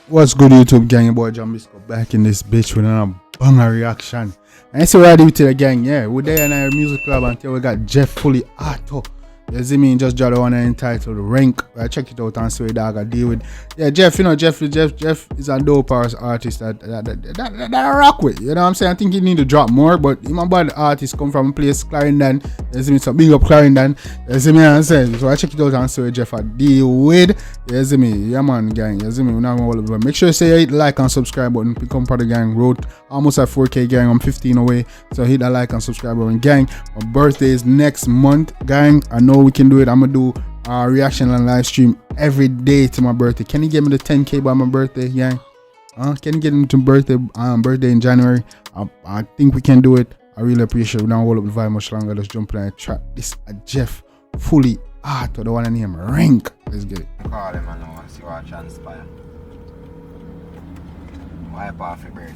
What's good, YouTube gang? Your boy Jambisco back in this bitch with another banger reaction. And I see what I do to the gang, yeah. We're there in our music club until we got Jeff Fullyauto. You see me, just draw the one entitled Renk. I check it out and see what dog I deal with. Yeah, Jeff, you know, Jeff is a dope artist that I rock with. You know what I'm saying? I think he need to drop more, but him about the artist come from a place, Floridian. You see me, so big up Floridian. You see me, I'm saying? So I check it out and see what Jeff I deal with. You see me? Yeah, man, gang. You see me? We're not all over. Make sure you say hit the like and subscribe button. Become part of the gang. Wrote almost at 4K gang. I'm 15 away. So hit that like and subscribe button, gang. My birthday is next month, gang. I know we can do it. I'm gonna do a reaction and live stream every day to my birthday. Can you get me the 10K by my birthday, gang? Can you get into birthday in January? I think we can do it. I really appreciate it. We don't hold up the vibe much longer. Let's jump in and track this Jeff Fullyauto, the one named Renk. Let's get it. Call him and now see what transpire. Wipe off your birthday.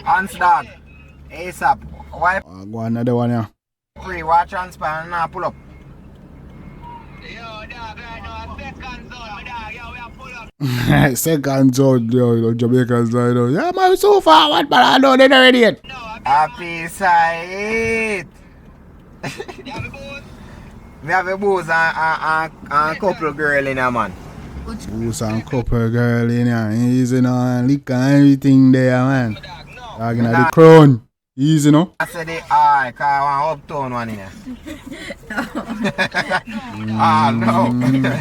Hans dog. ASAP. Wipe. Go another one, yeah. Free, watch transpire and now pull up. Yo, dog, I know a second zone, dog. Yo, we are pull up. Second zone, yo, Jamaican side. Yeah, man, so forward, but I know they're not ready yet. Happy side. We have a booze and a couple girl in here, man. Booze and couple girl in here. Easy now, liquor and everything there, man. Dog in the crown. Easy, no? I said the eye, because I want uptown one in here. Ah, no.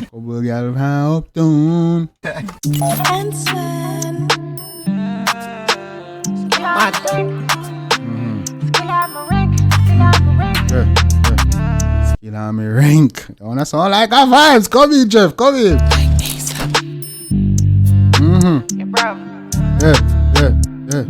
Couple girl from uptown. Skill on me Renk. Don't that sound like a vibes? Come in, Jeff. Come in. Yeah.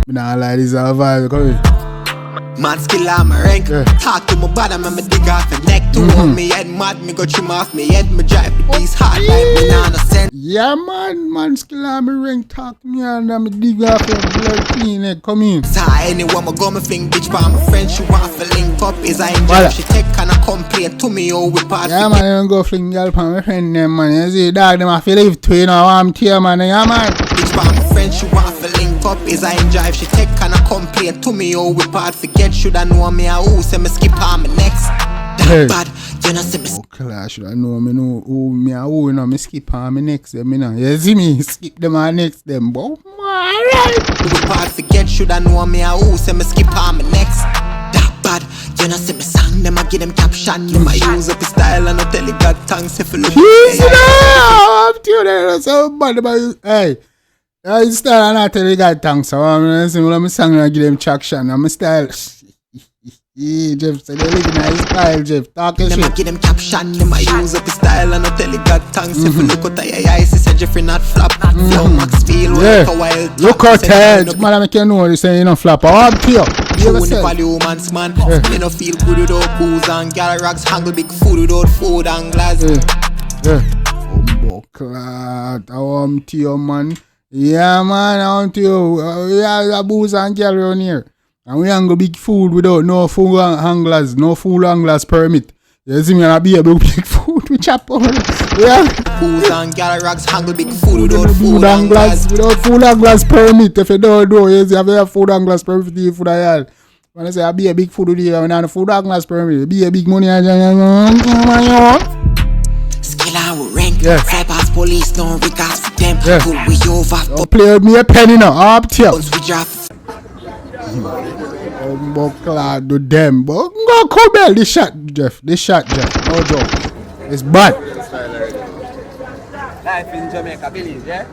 Me nah lie, this is a vibe. Come in. Man skill on my rank. Talk to my bottom and me dig off the neck. To hold me head mad, me go trim off me head. Me drive the beast hard like me nah no sense. Yeah, man skill on me Renk. Talk to me and me dig off your blood clean head. Come in. So anywhere me go, me fling bitch pa my friend. She want to link up. Is I enjoy she take and I complain to me oh we part. Yeah, man, I don't go fling girl pa my friend them, man. You see, dog, them I feel live to you know, I'm tear, man. Yeah, man. Bitch pa my friend, she want to link up. Is I enjoy she take and I complain to me oh we part. Forget should I know me a who say me skip on me next. That bad, you know see me. Okay, should I know me know who me a who, you know me skip on me next them, you know. You see me skip them on next them, but alright. We part forget should I know me a who say me skip on me next. That bad, you know see me song them I give them caption. You might use up the style and I tell you God thanks if you look. Easy now, I'm tuning so bad about you. Hey. His style and I tell you God thanks. So I'm saying my song and give them traction. And my style. Yeah, Jeff said they live in his style, Jeff. Talking shit. Them give them caption. Them I use up the style and I tell you God thanks. If you look at your eyes, he said Jeffrey not flop. Flow Max feel like a wild. Look at that. Man, I make you know they say you don't flop. I'm here. You only value man's man. Me no feel good without booze and gal rags. Handle big food without food and glass. Clad. I want you, man. Yeah, man, I want you. We have a booze and girl around here. And we ain't go big food without no food anglers, no food anglers permit. You see me and I be a big food we chop on. Yeah. Booze and girl rags handle big food without food anglers. Without food anglers permit. If you don't do, you see, have a food anglers permit for food I had. When I say I be a big food with you, and I food anglers permit, be a big money. Skill and rank. Fly past police, don't regards for them. Pull we over. Don't play with me a penny now. Up to you. Once we draft. Clad do them. But go come this shot, Jeff. No joke. It's bad. Life in Jamaica, believe, yeah?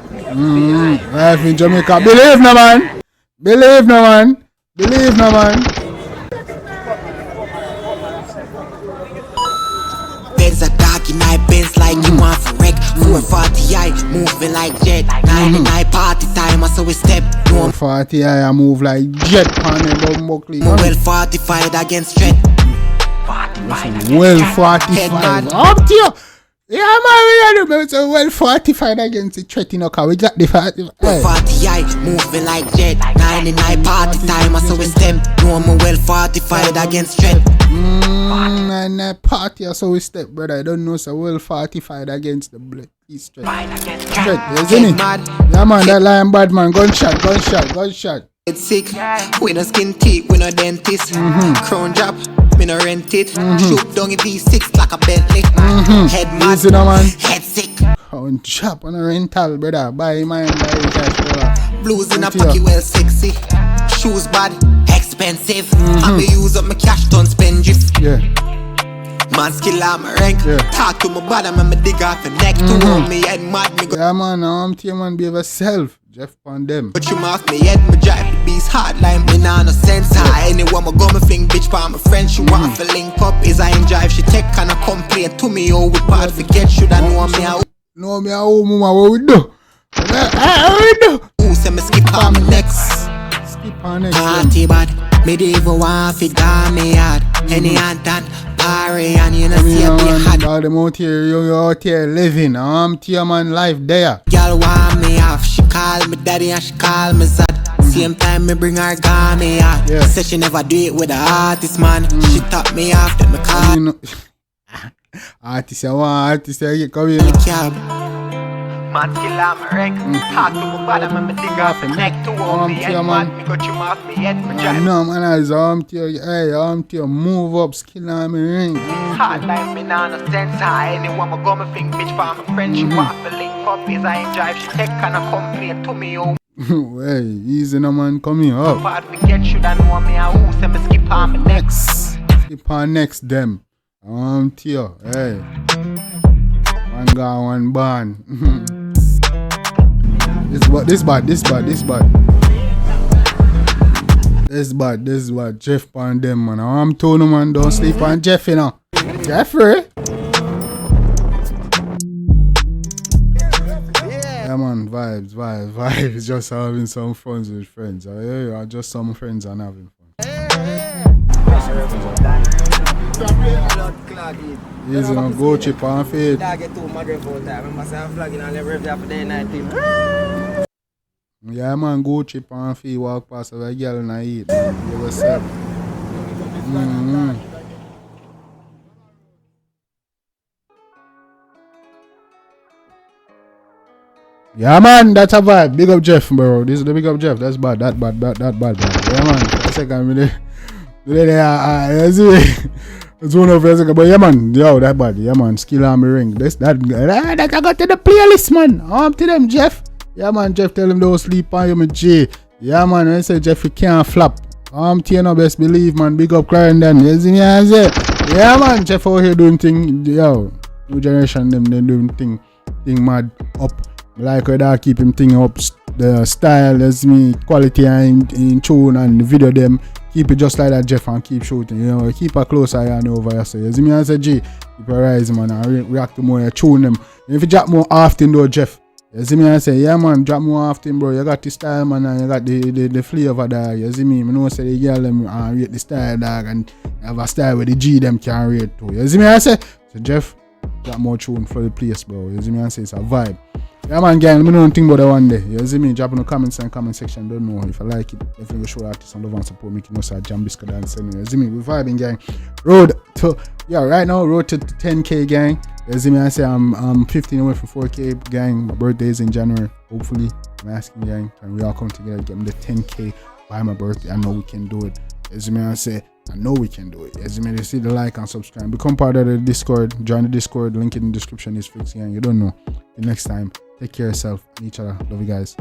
Life in Jamaica. Believe no man. Believe no man. Benz a dog in my Benz like you want for wreck. 440i moving like jet. 99 party time, so we step. 440i I move like jet on the buckle. Well fortified against threat. Well fortified. Up to you. Yeah, man, we are so well fortified against the threat, you know, cause we got the 40. 40 moving like jet. 99 party time, so we step. No, I'm well fortified against threat. And that party, so we step, brother. I don't know, so well fortified against the blood. Peace threat. Isn't it? Yeah, man, that lion bad man. Gunshot. It's sick. We no skin teeth, we no dentist. Crown job, me no rent it. Shoot down a V6 like a Bentley. Head mad, easy, no, man. head sick. Crown chop on a rental, brother. Buy mine, buy cash, brother. Blues in a pocket, well sexy. Shoes bad, expensive. I be use up my cash, don't spend it. Yeah. Man skill I'm a rank. Yeah. Talk to my bottom and me dig off the neck. To hold me head mad, me go. Yeah, man, I'm to you, man, be yourself. Jeff on them. But you off me head, me drive the beast hard line. Me nah no sense. Anyone me go me fling bitch pa my friend. She want to link up. Is I in drive? She take kind of complaint to me. Oh, we part forget. Should I know me out? Know me how, mama, what we do? What we do? Who say me skip on me next? Skip on next. Party bad. Me dey even want fi gone me hard. Any and that party and you know see me hard. All them out here, you out here living. I'm to your man life there. Girl want me off. She call me daddy and she call me sad. Same time me bring her gone me hard. Yeah. Say she never do it with a artist man. She top me off then me call You know, artist, I want artist, I come here. the cab. Man skill I'm a rank. Talk to my bottom and me dig off the neck. To hold me head man. Me got you off me head. Me drive No, man, I arm to you, hey, arm to you, move up, skill on me ring. hard like me nah no sense. Anyone me go me think bitch for my friend. She want to link up. Is I in drive? She take kind of complaint to me. Oh, Hey, easy no man, come here up. part forget should I know me. I who say me skip on me next. Skip on next them. Arm to you, hey. One guy, one barn. This bad. Jeff on them, man. I'm telling you, man, don't sleep on Jeff, you know. Jeffrey? Yeah, man, vibes. Just having some fun with friends. Yeah, just some friends and having fun. Easy, no, go chip on feet. Yeah, man, go chip on feet, walk past a girl and eat. You yourself. Yeah, man, that's a vibe. Big up Jeff, bro. This is the big up Jeff. That's bad. That bad, bro. Yeah, man. That's second minute. It's one of us, but yeah, man. Yo, that bad. Yeah, man. Skill on me ring. That I got to the playlist, man. Arm to them, Jeff. Yeah, man. Jeff, tell him don't sleep on you, my G. Yeah, man. I say Jeff, you can't flap. Arm to you, no best believe, man. Big up crying then. You see me? I say, yeah, man. Jeff out here doing thing. Yo, new generation, them they doing thing mad up. Like I keep him thing up, the style as me, quality and in tune and the video them. Keep it just like that, Jeff, and keep shooting. You know, keep a close eye on over here. So you see me as a G, keep a rise, man, and react to more, you tune them. And if you drop more often though, Jeff, you see me and say, yeah, man, drop more often, bro. You got the style, man, and you got the flavor, dog. You see me? I know say the girl them rate the style, dog, and you have a style where the G them can rate too. You see me? I say, so Jeff, drop more tune for the place, bro. You see me? I say it's a vibe. Yeah, man, gang, let me know anything about that one day. You see me? Drop in the comments and comment section. Don't know if I like it. Definitely show artists and love and support. Make you know, sir, Jambisco dance. You see me? We're vibing, gang. Right now, road to 10K, gang. You see me? I say I'm 15 away from 4K, gang. My birthday is in January. Hopefully, I'm asking, gang, can we all come together, get me the 10K by my birthday? I know we can do it. You see me? I say, I know we can do it. You see me? You see the like and subscribe. Become part of the Discord. Join the Discord. Link in the description is fixed, gang. You don't know. Till next time. Take care of yourself and each other. Love you guys.